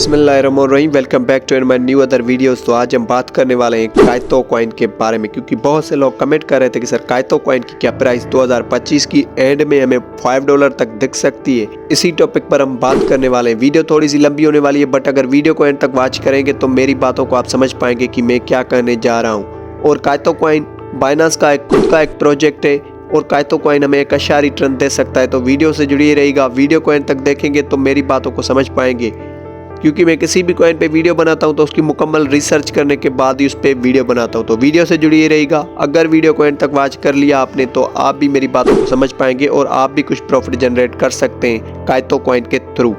बिस्मिल्लाहिर्रहमानिर्रहीम। Welcome back to my new other videos. तो आज हम बात करने वाले हैं काइतो कॉइन के बारे में, क्योंकि बहुत से लोग कमेंट कर रहे थे कि सर काइतो कॉइन की क्या प्राइस 2025 की एंड में हमें $5 तक दिख सकती है। इसी टॉपिक पर हम बात करने वाले हैं। वीडियो थोड़ी सी लंबी होने वाली है, बट अगर वीडियो को एंड तक वॉच करेंगे तो मेरी बातों को आप समझ पाएंगे कि मैं क्या करने जा रहा हूँ। और काइतो कॉइन बाइनेंस का खुद का एक प्रोजेक्ट है और काइतो कॉइन हमें एक अच्छा रिटर्न दे सकता है। तो वीडियो से जुड़ी रहेगा, वीडियो को एंड तक देखेंगे तो मेरी बातों को समझ पाएंगे, क्योंकि मैं किसी भी कॉइन पे वीडियो बनाता हूं तो उसकी मुकम्मल रिसर्च करने के बाद ही उस पर वीडियो बनाता हूं। तो वीडियो से जुड़ी रहेगा। अगर वीडियो को एंड तक वॉच कर लिया आपने तो आप भी मेरी बातों को समझ पाएंगे और आप भी कुछ प्रॉफिट जनरेट कर सकते हैं काइतो कॉइन के थ्रू।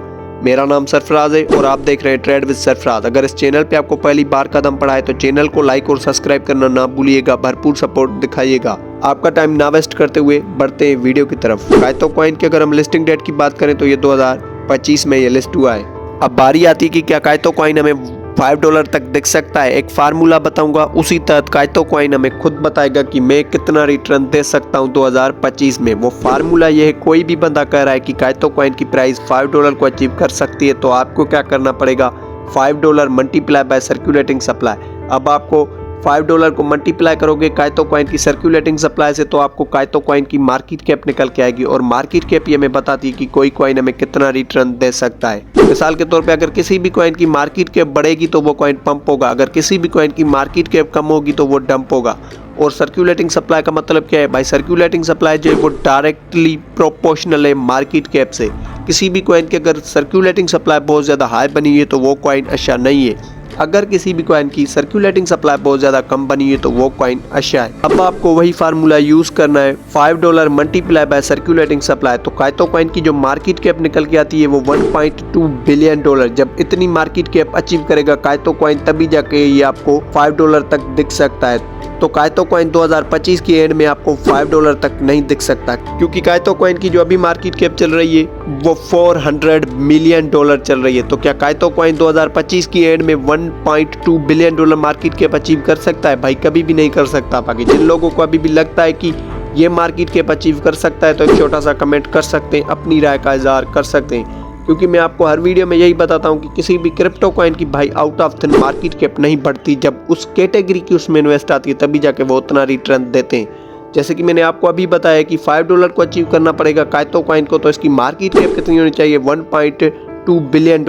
मेरा नाम सरफराज है और आप देख रहे हैं ट्रेड विद सरफराज। अगर इस चैनल पे आपको पहली बार कदम पड़ा है तो चैनल को लाइक और सब्सक्राइब करना ना भूलिएगा, भरपूर सपोर्ट दिखाइएगा। आपका टाइम ना वेस्ट करते हुए बढ़ते हैं वीडियो की तरफ। काइतो कॉइन की अगर हम लिस्टिंग डेट की बात करें तो ये 2025 में ये लिस्ट हुआ है। अब बारी आती है कि क्या काइतो कॉइन हमें $5 तक दिख सकता है। एक फार्मूला बताऊंगा, उसी तहत काइतो कॉइन हमें खुद बताएगा कि मैं कितना रिटर्न दे सकता हूं 2025 में। वो फार्मूला ये है, कोई भी बंदा कह रहा है कि काइतो कॉइन की प्राइस $5 को अचीव कर सकती है तो आपको क्या करना पड़ेगा, $5 मल्टीप्लाई बाय सर्कुलेटिंग सप्लाई। अब आपको $5 को मल्टीप्लाई करोगे काइतो कॉइन की सर्कुलेटिंग सप्लाई से तो आपको काइतो कॉइन की मार्केट कैप निकल के आएगी। और मार्केट कैप ये हमें बताती है कि कोई कॉइन हमें कितना रिटर्न दे सकता है। मिसाल के तौर पे अगर किसी भी कॉइन की मार्केट कैप बढ़ेगी तो वो कॉइन पंप होगा, अगर किसी भी कॉइन की मार्केट कैप कम होगी तो वो डंप होगा। और सर्कुलेटिंग सप्लाई का मतलब क्या है भाई, सर्कुलेटिंग सप्लाई जो है वो डायरेक्टली प्रोपोर्शनल है मार्केट कैप से। किसी भी कॉइन की अगर सर्कुलेटिंग सप्लाई बहुत ज़्यादा हाई बनी है तो वो कॉइन अच्छा नहीं है। अगर किसी भी कॉइन की सर्कुलेटिंग सप्लाई बहुत ज़्यादा कम बनी है तो वो कॉइन अच्छा है। अब आपको वही फार्मूला यूज़ करना है, $5 मल्टीप्लाई बाय सर्कुलेटिंग सप्लाई। तो काइतो कॉइन की जो मार्केट कैप निकल के आती है वो $1.2 बिलियन। जब इतनी मार्केट कैप अचीव करेगा काइतो कॉइन तभी जाके ये आपको $5 तक दिख सकता है। तो काइतो कॉइन 2025 की एंड में आपको $5 तक नहीं दिख सकता, क्योंकि काइतो कॉइन की जो अभी मार्केट कैप चल रही है वो $400 मिलियन चल रही है। तो क्या काइतो कॉइन 2025 की एंड में $1.2 बिलियन मार्केट कैप अचीव कर सकता है? भाई कभी भी नहीं कर सकता। बाकी जिन लोगों को अभी भी लगता है कि ये मार्केट कैप अचीव कर सकता है तो एक छोटा सा कमेंट कर सकते हैं, अपनी राय का इजहार कर सकते हैं, क्योंकि मैं आपको हर वीडियो में यही बताता हूं कि किसी भी क्रिप्टो कॉइन की भाई out of thin market cap नहीं बढ़ती। जब उस कैटेगरी की उसमें इन्वेस्ट आती है तभी जाके वो उतना रिटर्न देते हैं। जैसे कि मैंने आपको अभी बताया कि $5 को अचीव करना पड़ेगा काइतो कॉइन को, तो इसकी मार्केट कैप कितनी होनी चाहिए, $1.2 बिलियन।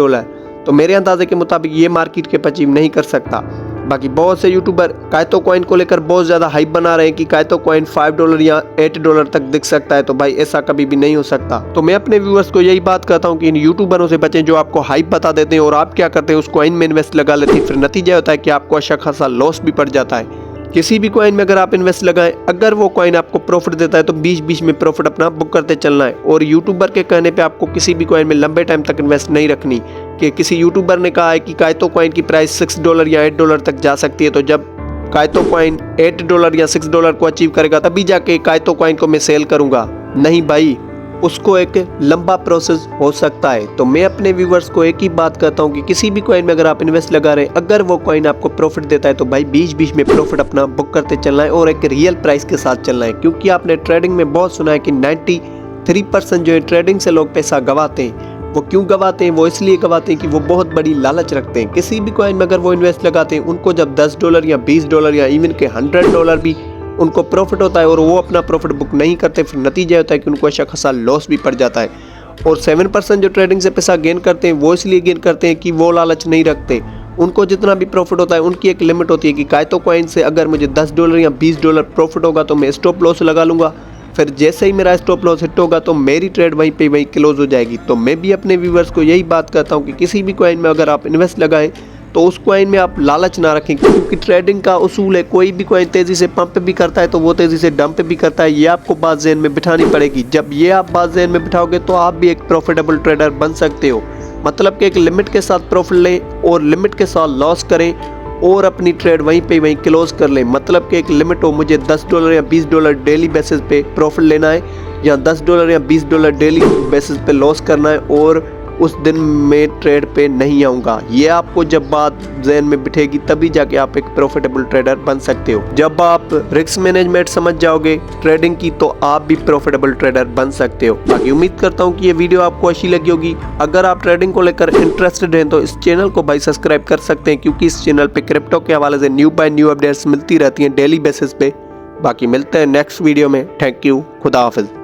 तो मेरे अंदाजे के मुताबिक ये मार्केट कैप अचीव नहीं कर सकता। बाकी बहुत से यूट्यूबर काइतो कॉइन को लेकर बहुत ज़्यादा हाइप बना रहे हैं कि काइतो कॉइन $5 या $8 तक दिख सकता है। तो भाई ऐसा कभी भी नहीं हो सकता। तो मैं अपने व्यूअर्स को यही बात कहता हूँ कि इन यूट्यूबरों से बचें जो आपको हाइप बता देते हैं और आप क्या करते हैं, उस कॉइन में इन्वेस्ट लगा लेते हैं। फिर नतीजा होता है कि आपको अच्छा खासा लॉस भी पड़ जाता है। किसी भी कॉइन में अगर आप इन्वेस्ट लगाएं, अगर वो कॉइन आपको प्रॉफिट देता है तो बीच बीच में प्रॉफिट अपना बुक करते चलना है। और यूट्यूबर के कहने पे आपको किसी भी कॉइन में लंबे टाइम तक इन्वेस्ट नहीं रखनी। कि किसी यूट्यूबर ने कहा है कि काइतो कॉइन की प्राइस $6 या $8 तक जा सकती है, तो जब काइतो कॉइन $8 या $6 को अचीव करेगा तभी जाके काइतो कॉइन को मैं सेल करूँगा। नहीं भाई, उसको एक लंबा प्रोसेस हो सकता है। तो मैं अपने व्यूवर्स को एक ही बात कहता हूँ कि किसी भी कॉइन में अगर आप इन्वेस्ट लगा रहे हैं, अगर वो कॉइन आपको प्रॉफिट देता है तो भाई बीच बीच में प्रॉफिट अपना बुक करते चलना है और एक रियल प्राइस के साथ चलना है। क्योंकि आपने ट्रेडिंग में बहुत सुना है कि 93% जो है ट्रेडिंग से लोग पैसा गंवाते हैं। वो क्यों गंवाते हैं? वो इसलिए गंवाते हैं कि वो बहुत बड़ी लालच रखते हैं। किसी भी कॉइन में अगर वो इन्वेस्ट लगाते हैं, उनको जब $10 या $20 या इवन के $100 भी उनको प्रॉफिट होता है और वो अपना प्रॉफिट बुक नहीं करते, फिर नतीजा होता है कि उनको अच्छा खासा लॉस भी पड़ जाता है। और 7% जो ट्रेडिंग से पैसा गेन करते हैं वो इसलिए गेन करते हैं कि वो लालच नहीं रखते। उनको जितना भी प्रॉफिट होता है उनकी एक लिमिट होती है कि काइतो कॉइन से अगर मुझे $10 या $20 प्रॉफिट होगा तो मैं स्टॉप लॉस लगा लूँगा। फिर जैसे ही मेरा स्टॉप लॉस हिट होगा तो मेरी ट्रेड वहीं पे वहीं क्लोज हो जाएगी। तो मैं भी अपने व्यूवर्स को यही बात कहता हूँ कि किसी भी कॉइन में अगर आप इन्वेस्ट लगाएं तो उस कॉइन में आप लालच ना रखें, क्योंकि ट्रेडिंग का उसूल है, कोई भी कॉइन तेज़ी से पंप भी करता है तो वो तेज़ी से डंप भी करता है। ये आपको बात ज़हन में बिठानी पड़ेगी। जब ये आप बात ज़हन में बिठाओगे तो आप भी एक प्रॉफिटेबल ट्रेडर बन सकते हो। मतलब कि एक लिमिट के साथ प्रॉफिट लें और लिमिट के साथ लॉस करें और अपनी ट्रेड वहीं पे वहीं क्लोज कर लें। मतलब कि एक लिमिट हो, मुझे $10 या $20 डेली बेसिस पे प्रॉफिट लेना है या $10 या $20 डेली बेसिस पे लॉस करना है और उस दिन में ट्रेड पे नहीं आऊँगा। ये आपको जब बात ज़हन में बिठेगी तभी जाके आप एक प्रॉफिटेबल ट्रेडर बन सकते हो। जब आप रिस्क मैनेजमेंट समझ जाओगे ट्रेडिंग की तो आप भी प्रॉफिटेबल ट्रेडर बन सकते हो। बाकी उम्मीद करता हूँ कि ये वीडियो आपको अच्छी लगी होगी। अगर आप ट्रेडिंग को लेकर इंटरेस्टेड हैं तो इस चैनल को भाई सब्सक्राइब कर सकते हैं, क्योंकि इस चैनल पे क्रिप्टो के हवाले से न्यू बाय न्यू अपडेट्स मिलती रहती हैं डेली बेसिस पे। बाकी मिलते हैं नेक्स्ट वीडियो में। थैंक यू, खुदा हाफिज।